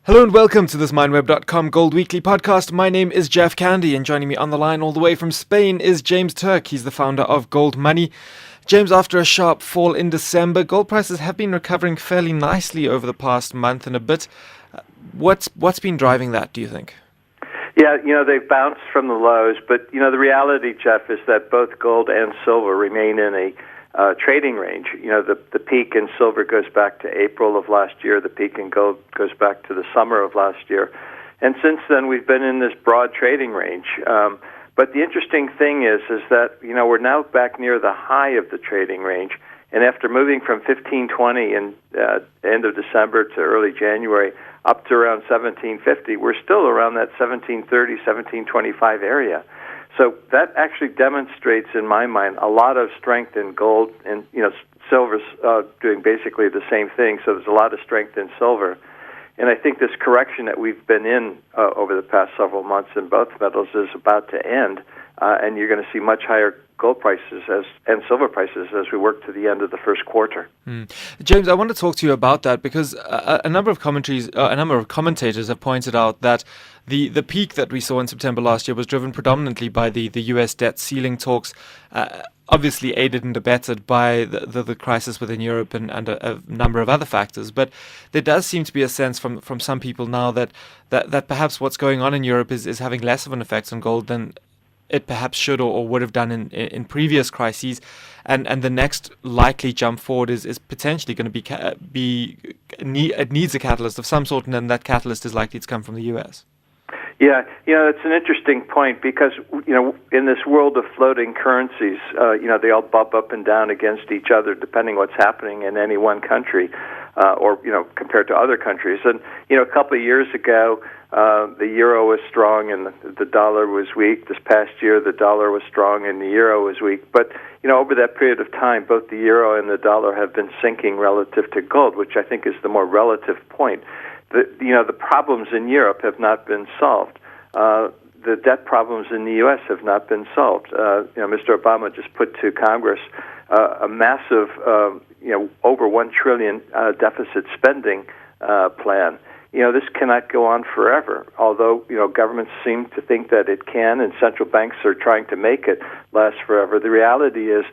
Hello and welcome to this Mineweb.com Gold Weekly podcast. My name is Jeff Candy, and joining me on the line all the way from Spain is James Turk. He's the founder of Gold Money. James, after a sharp fall in December, gold prices have been recovering fairly nicely over the past month and a bit. What's been driving that, do you think? Yeah, they've bounced from the lows, but, the reality, Jeff, is that both gold and silver remain in a trading range. The peak in silver goes back to April of last year. The peak in gold goes back to the summer of last year. And since then, we've been in this broad trading range. But the interesting thing is that, we're now back near the high of the trading range. And after moving from 1520 in end of December to early January up to around 1750, we're still around that 1730, 1725 area. So that actually demonstrates, in my mind, a lot of strength in gold, and silver's doing basically the same thing. So there's a lot of strength in silver, and I think this correction that we've been in over the past several months in both metals is about to end, and you're going to see much higher gold prices and silver prices as we work to the end of the first quarter. James, I want to talk to you about that because a number of commentators have pointed out that the peak that we saw in September last year was driven predominantly by the US debt ceiling talks, obviously aided and abetted by the crisis within Europe and a number of other factors. But there does seem to be a sense from some people now that perhaps what's going on in Europe is having less of an effect on gold than it perhaps should or would have done in previous crises, and the next likely jump forward is potentially going to it needs a catalyst of some sort, and then that catalyst is likely to come from the US. Yeah, it's an interesting point because, in this world of floating currencies, they all bump up and down against each other depending what's happening in any one country or compared to other countries. And, a couple of years ago, the euro was strong and the dollar was weak. This past year, the dollar was strong and the euro was weak. But, over that period of time, both the euro and the dollar have been sinking relative to gold, which I think is the more relative point. The problems in Europe have not been solved. The debt problems in the U.S. have not been solved. Mr. Obama just put to Congress a massive, over $1 trillion deficit spending plan. This cannot go on forever, although, governments seem to think that it can, and central banks are trying to make it last forever. The reality is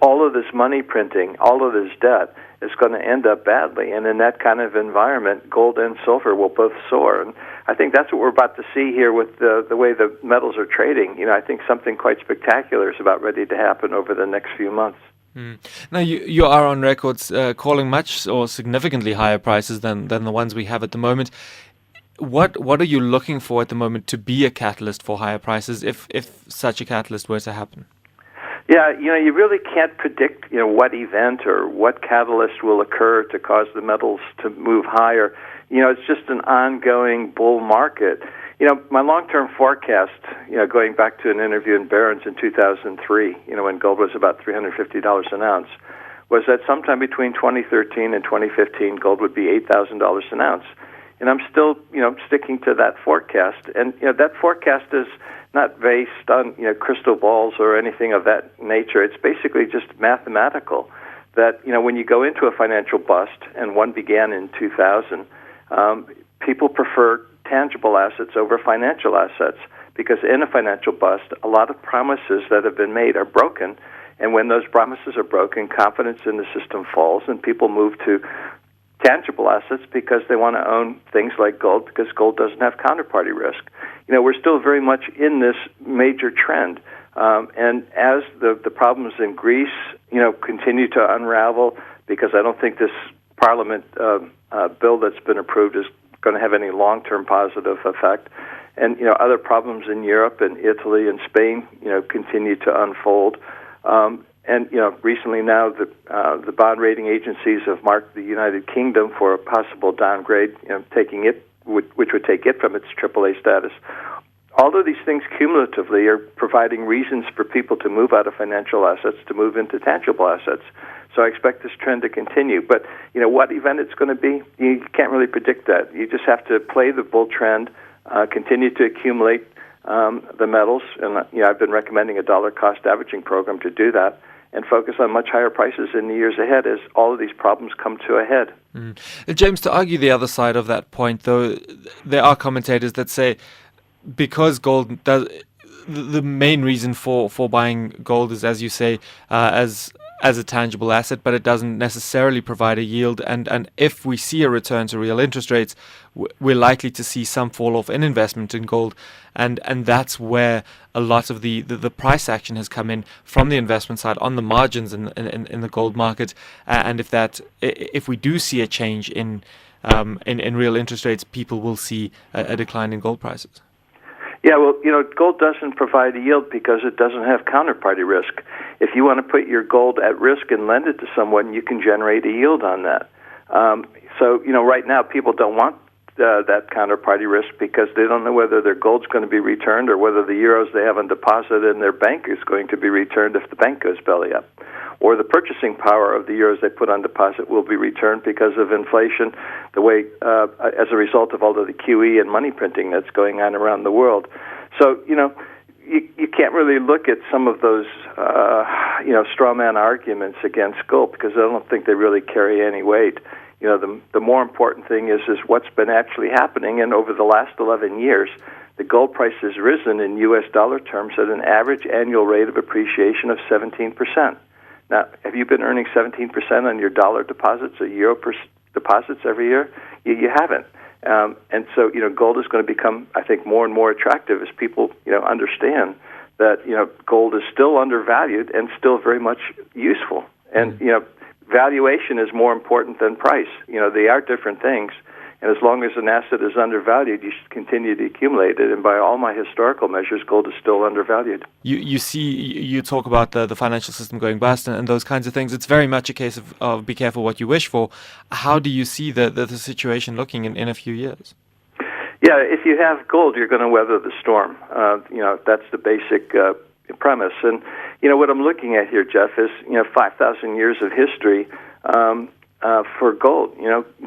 all of this money printing, all of this debt is going to end up badly, and in that kind of environment, gold and silver will both soar. And I think that's what we're about to see here with the way the metals are trading. I think something quite spectacular is about ready to happen over the next few months. Now, you are on records calling much or significantly higher prices than the ones we have at the moment. What are you looking for at the moment to be a catalyst for higher prices, if such a catalyst were to happen? Yeah, you really can't predict, what event or what catalyst will occur to cause the metals to move higher. It's just an ongoing bull market. My long-term forecast, going back to an interview in Barron's in 2003, when gold was about $350 an ounce, was that sometime between 2013 and 2015, gold would be $8,000 an ounce. And I'm still, sticking to that forecast. And, that forecast is not based on, crystal balls or anything of that nature. It's basically just mathematical that, when you go into a financial bust, and one began in 2000, people prefer tangible assets over financial assets because in a financial bust, a lot of promises that have been made are broken. And when those promises are broken, confidence in the system falls and people move to tangible assets because they want to own things like gold because gold doesn't have counterparty risk. We're still very much in this major trend. And as the problems in Greece, continue to unravel, because I don't think this Parliament bill that's been approved is going to have any long-term positive effect. And, other problems in Europe and Italy and Spain, continue to unfold. And, recently now the bond rating agencies have marked the United Kingdom for a possible downgrade, which would take it from its AAA status. All of these things cumulatively are providing reasons for people to move out of financial assets to move into tangible assets. So I expect this trend to continue. But, what event it's going to be, you can't really predict that. You just have to play the bull trend, continue to accumulate the metals. And, I've been recommending a dollar cost averaging program to do that. and focus on much higher prices in the years ahead as all of these problems come to a head. James, to argue the other side of that point, though, there are commentators that say because gold does, the main reason for buying gold is, as you say, as a tangible asset, but it doesn't necessarily provide a yield. And if we see a return to real interest rates, we're likely to see some fall off in investment in gold. And that's where a lot of the price action has come in from the investment side on the margins in the gold market. And if we do see a change in real interest rates, people will see a decline in gold prices. Yeah, well, gold doesn't provide a yield because it doesn't have counterparty risk. If you want to put your gold at risk and lend it to someone, you can generate a yield on that. So, right now people don't want that counterparty risk because they don't know whether their gold's going to be returned or whether the euros they have on deposit in their bank is going to be returned if the bank goes belly up. Or the purchasing power of the euros they put on deposit will be returned because of inflation, the way as a result of all of the QE and money printing that's going on around the world. So, you can't really look at some of those, straw man arguments against gold because I don't think they really carry any weight. The more important thing is what's been actually happening, and over the last 11 years, the gold price has risen in U.S. dollar terms at an average annual rate of appreciation of 17%. Now, have you been earning 17% on your dollar deposits or euro deposits every year? You haven't. And so, gold is going to become, I think, more and more attractive as people, understand that, gold is still undervalued and still very much useful. And, valuation is more important than price. They are different things. And as long as an asset is undervalued, you should continue to accumulate it. And by all my historical measures, gold is still undervalued. You talk about the financial system going bust and those kinds of things. It's very much a case of be careful what you wish for. How do you see the situation looking in a few years? Yeah, if you have gold, you're going to weather the storm. That's the basic premise. And, what I'm looking at here, Jeff, is, 5,000 years of history for gold.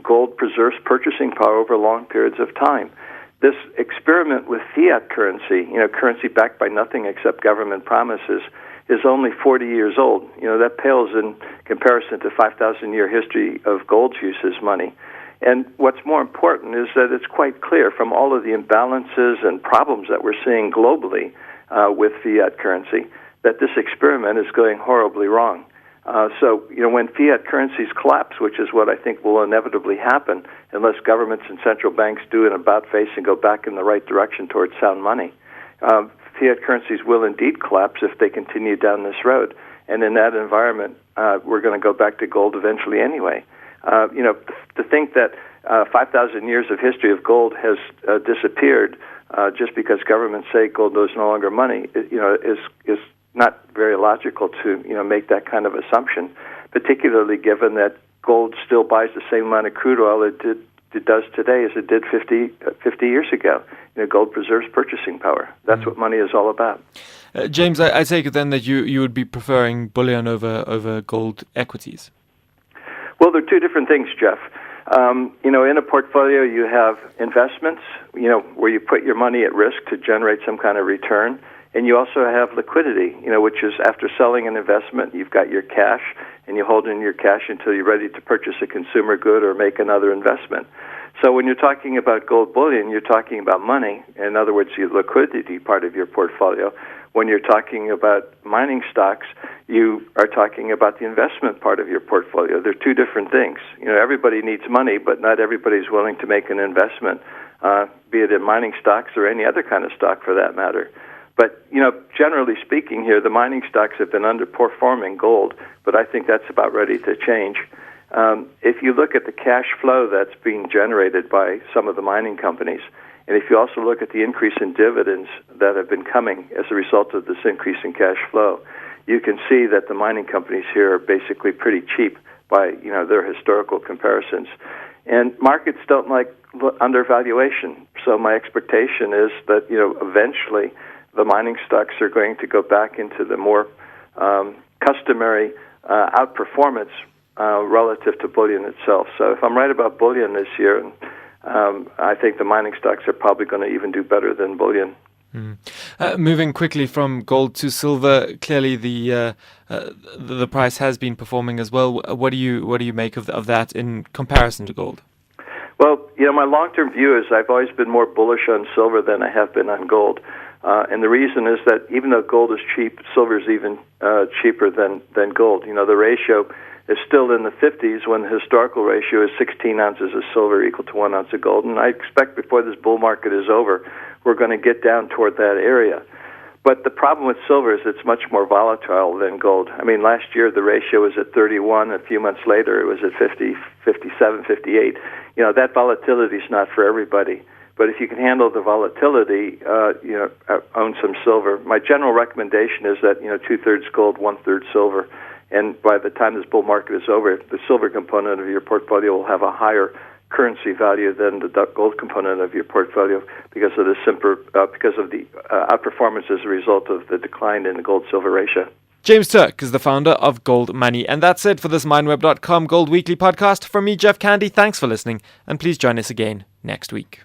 Gold preserves purchasing power over long periods of time. This experiment with fiat currency, currency backed by nothing except government promises, is only 40 years old. That pales in comparison to 5,000-year history of gold's use as money. And what's more important is that it's quite clear from all of the imbalances and problems that we're seeing globally with fiat currency that this experiment is going horribly wrong. So, when fiat currencies collapse, which is what I think will inevitably happen unless governments and central banks do an about-face and go back in the right direction towards sound money, fiat currencies will indeed collapse if they continue down this road. And in that environment, we're going to go back to gold eventually anyway. To think that 5,000 years of history of gold has disappeared just because governments say gold is no longer money, is not very logical to make that kind of assumption, particularly given that gold still buys the same amount of crude oil it does today as it did 50 years ago. Gold preserves purchasing power. That's what money is all about. James, I take it then that you would be preferring bullion over gold equities. Well, they're two different things, Jeff. In a portfolio, you have investments, where you put your money at risk to generate some kind of return. And you also have liquidity, which is after selling an investment, you've got your cash, and you hold in your cash until you're ready to purchase a consumer good or make another investment. So when you're talking about gold bullion, you're talking about money. In other words, your liquidity part of your portfolio. When you're talking about mining stocks, you are talking about the investment part of your portfolio. They're two different things. Everybody needs money, but not everybody's willing to make an investment, be it in mining stocks or any other kind of stock for that matter. But, generally speaking here, the mining stocks have been underperforming gold, but I think that's about ready to change. If you look at the cash flow that's being generated by some of the mining companies, and if you also look at the increase in dividends that have been coming as a result of this increase in cash flow, you can see that the mining companies here are basically pretty cheap by, their historical comparisons. And markets don't like undervaluation. So my expectation is that, eventually the mining stocks are going to go back into the more customary outperformance relative to bullion itself. So if I'm right about bullion this year, I think the mining stocks are probably going to even do better than bullion. Moving quickly from gold to silver, clearly the price has been performing as well. What do you make of that in comparison to gold? Well, my long-term view is I've always been more bullish on silver than I have been on gold. And the reason is that even though gold is cheap, silver is even cheaper than gold. The ratio is still in the 50s when the historical ratio is 16 ounces of silver equal to 1 ounce of gold. And I expect before this bull market is over, we're going to get down toward that area. But the problem with silver is it's much more volatile than gold. I mean, last year the ratio was at 31. A few months later it was at 50, 57, 58. That volatility is not for everybody. But if you can handle the volatility, own some silver. My general recommendation is that, 2/3 gold, 1/3 silver. And by the time this bull market is over, the silver component of your portfolio will have a higher currency value than the gold component of your portfolio because of the outperformance as a result of the decline in the gold-silver ratio. James Turk is the founder of Gold Money. And that's it for this Mineweb.com Gold Weekly podcast. From me, Jeff Candy, thanks for listening, and please join us again next week.